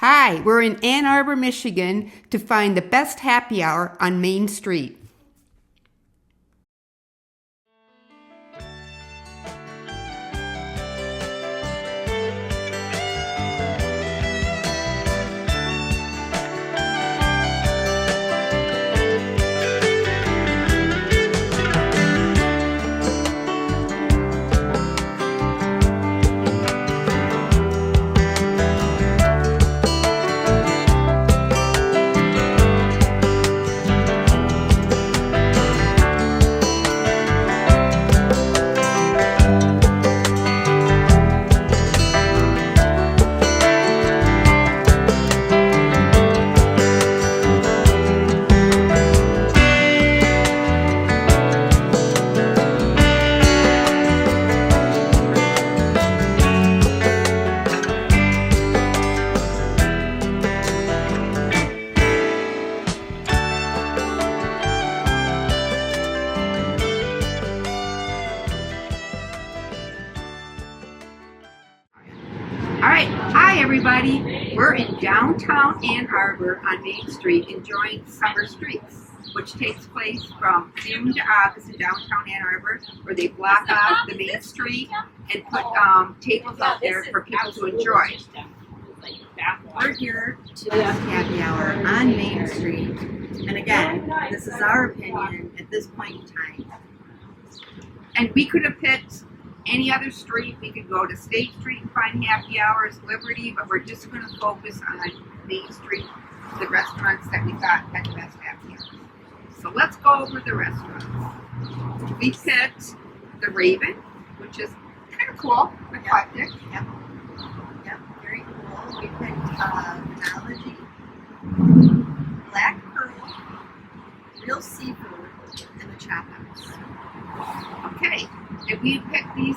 Hi, we're in Ann Arbor, Michigan to find the best happy hour on Main Street. All right, hi everybody. We're in downtown Ann Arbor on Main Street enjoying Summer Streets, which takes place from June to August in downtown Ann Arbor, where they block off the Main Street and put tables out there for people to enjoy. We're here to this happy hour on Main Street, and again, this is our opinion at this point in time. And we could have picked any other street. We could go to State Street and find happy hours, Liberty, but we're just going to focus on Main Street, the restaurants that we thought had the best happy hours. So let's go over the restaurants. We picked the Raven, which is kind of cool, eclectic. Yep, very cool. We picked Phenology, Black Pearl, Real Seafood, and the Chop House. Okay, and we picked these,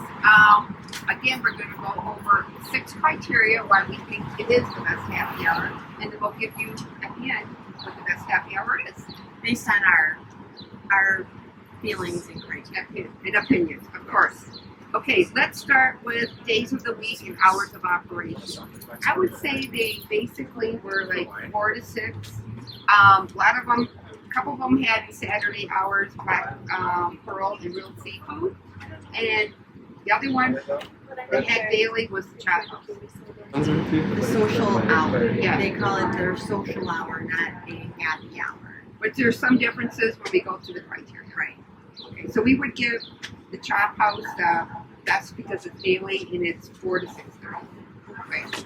again, we're going to go over 6 criteria why we think it is the best happy hour, and then we'll give you, at the end, what the best happy hour is. Based on our feelings and criteria. And opinions, of course. Okay, let's start with days of the week and hours of operation. I would say they basically were like 4 to 6. A lot of them, a couple of them had Saturday hours, Black Pearl and Real Seafood. And the other one they had daily was the Chop House. The social hour. Yeah. They call it their social hour, not a happy hour. But there's some differences when we go through the criteria. Right. Okay, so we would give the Chop House the best because it's daily and it's 4 to 6:30. Right.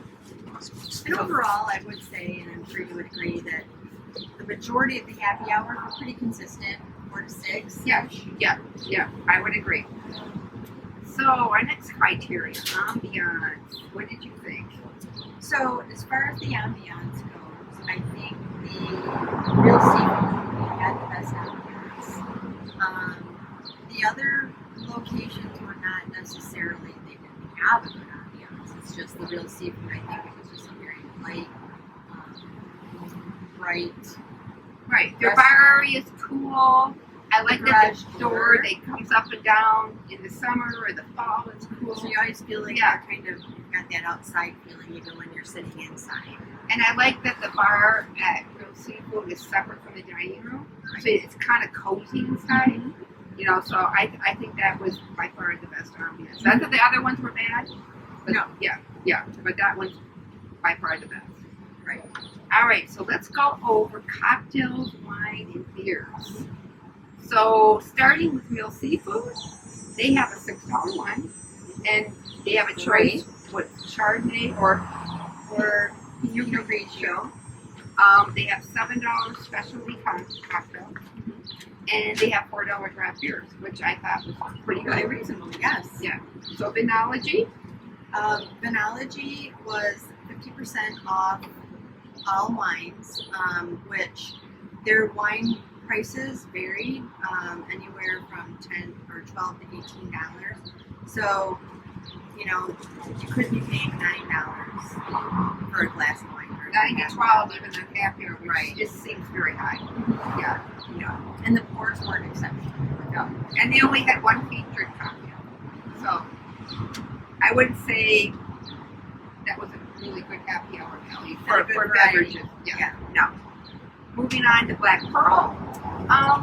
And overall, I would say, and I'm sure you would agree, that the majority of the happy hours are pretty consistent, 4 to 6. Yeah, I would agree. So our next criteria, ambiance. What did you think? So as far as the ambiance goes, I think the Real Seafood had the best ambiance. The other locations were not necessarily, they didn't have a good ambiance. It's just the Real Seafood, I think it was just a very light, bright. Right, their bar area is cool. I like that the door that comes up and down in the summer or the fall. It's cool. So you always feel like you're kind of, you've got that outside feeling even when you're sitting inside. And I like that the bar at Real Seafood is separate from the dining room. So it's kind of cozy inside. You know, so I think that was by far the best ambiance. Not that the other ones were bad. But No. Yeah, but that one's by far the best. Right. All right, so let's go over cocktails, wine, and beers. So starting with Real Seafood, they have a $6 one, and they have a choice with Chardonnay or Pinot Grigio. They have $7 specialty cocktails, and they have $4 draft beers, which I thought was pretty good. Very reasonable, yes. Yeah. So Phenology. Phenology was 50% off all wines, which their wine prices varied anywhere from $12 to $18. So, you know, you could be paying $9 for a glass of wine. 9 to 12, even the happy hour, Right. just seems very high. Yeah. And the pours weren't exceptional. No. And they only had one featured cocktail. So I would say that was a really good happy hour value Not a for, good for variety. beverages. Yeah. Yeah. No. Moving on to Black Pearl.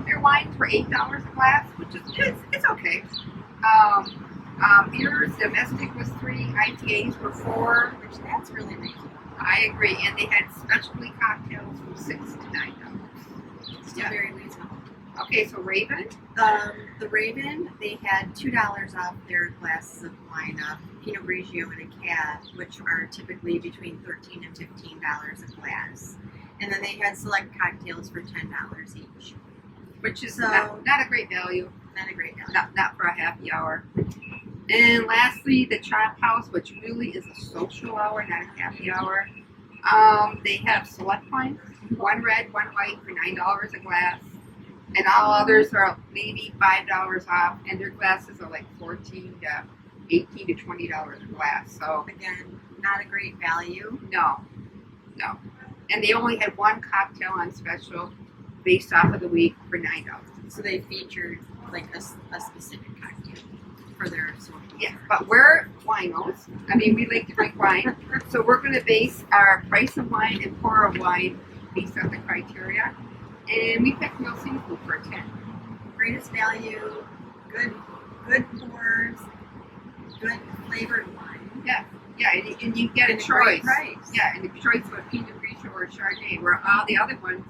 Their wines were $8 a glass, which is it's okay. Beers, domestic was 3, IPAs were 4. Which that's really reasonable. I agree, and they had specialty cocktails from $6 to $9. Still Yeah. very reasonable. Okay, so Raven. The Raven, they had $2 off their glasses of wine, Pinot Grigio and a Cab, which are typically between $13 and $15 a glass. And then they had select cocktails for $10 each. Which is So- not a great value. Not a great deal. Not for a happy hour. And lastly, the Chop House, which really is a social hour, not a happy hour. They have select wines, 1 red, 1 white for $9 a glass. And all others are maybe $5 off, and their glasses are like $14 to $18 to $20 a glass. So Again, not a great value. no. And they only had 1 cocktail on special based off of the week for $9. So they featured like a specific cocktail for their social. Yeah, but we're winos. I mean, we like to drink wine, so we're going to base our price of wine and pour of wine based on the criteria. And we picked Real Seafood for a 10. Greatest value, good pours, good flavored wine. Yeah, and you get a And a great choice. price. Yeah, and a choice of a Pinot Grigio or a Chardonnay, where all the other ones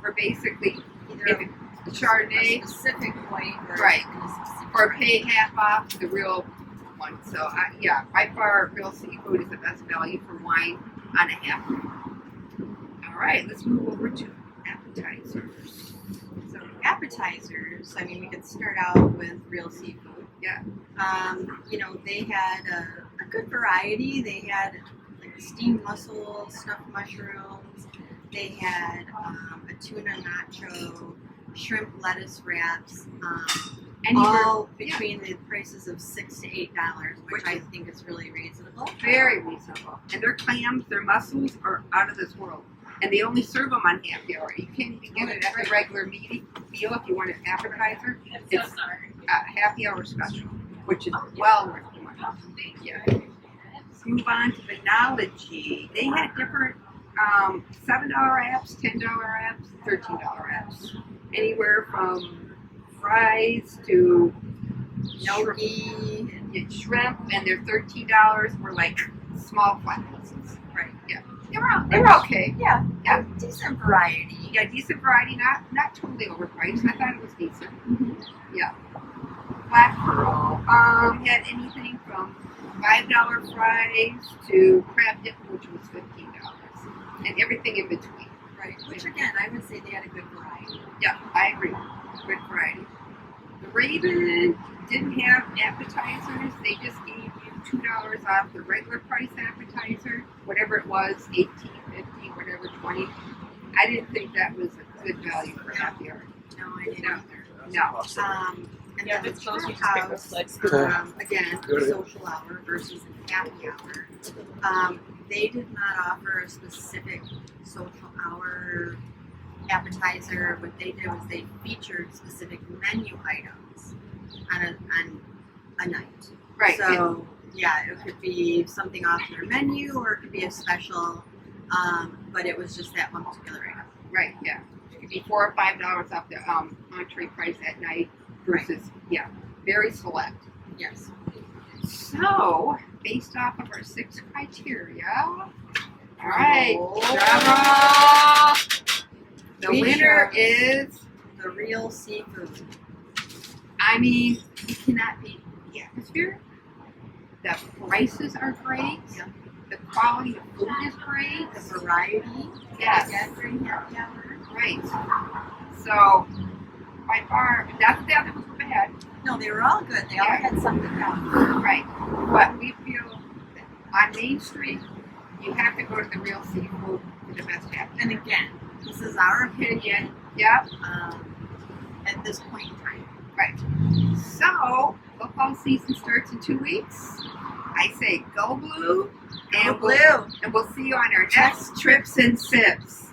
were basically Either if a Chardonnay specific white or Right. in a specific or brand. pay half off the real one. So yeah, by far, Real Seafood is the best value for wine on a half. All right, let's move over to appetizers. So appetizers, I mean, we could start out with Real Seafood. Yeah. They had a good variety. They had like steamed mussels, stuffed mushrooms. They had a tuna nacho, shrimp lettuce wraps. Anywhere All- between the prices of $6 to $8, which I think is really reasonable. Very reasonable. And their clams, their mussels are out of this world. And they only serve them on happy hour. You can't even get it at the regular meal if you want an appetizer. It's a happy hour special, which is well worth the money. Yeah. Let's move on to Benology. They had different $7 apps, $10 apps, $13 apps. Anywhere from fries to Gnocchi. shrimp, and their $13 were like small flat pieces. Right. Yeah. They were okay. Yeah. Yeah. Decent variety. Yeah, decent variety, not totally overpriced. I thought it was decent. Yeah. Black Pearl had anything from $5 fries to crab dip, which was $15, and everything in between. Right. Which again, I would say they had a good variety. Yeah, I agree. Good variety. The Raven didn't have appetizers. They just gave you $2 off the regular price appetizer, whatever it was, 18, 50, whatever, 20. I didn't think that was a good value for happy hour. No, I didn't No. either. No. And Yeah, then if it's the close, you Chop just pick House, those again, Good. social hour versus a happy hour. They did not offer a specific social hour appetizer. What they did was they featured specific menu items on a night. Right. So yeah, it could be something off their menu or it could be a special, but it was just that one particular item. Right, yeah. It could be $4 or $5 off the entree price at night versus, yeah, very select. Yes. So, based off of our 6 criteria, all right, Roll. drum roll. The We winner chose- is, The Real Seafood. I mean, you cannot beat the atmosphere. The prices are great. Yeah. The quality of food is great. The variety. Yes. Again, during happy hour. Right. So, by far, not that the other ones were bad. No, they were all good. They all Yeah. had something going. Right. But we feel that on Main Street, you have to go to the Real Seafood for the best happy. And again, this is our opinion Yep. at this point in time. Right. So, football season starts in 2 weeks. I say go blue, and Go blue. and we'll see you on our next trips and sips.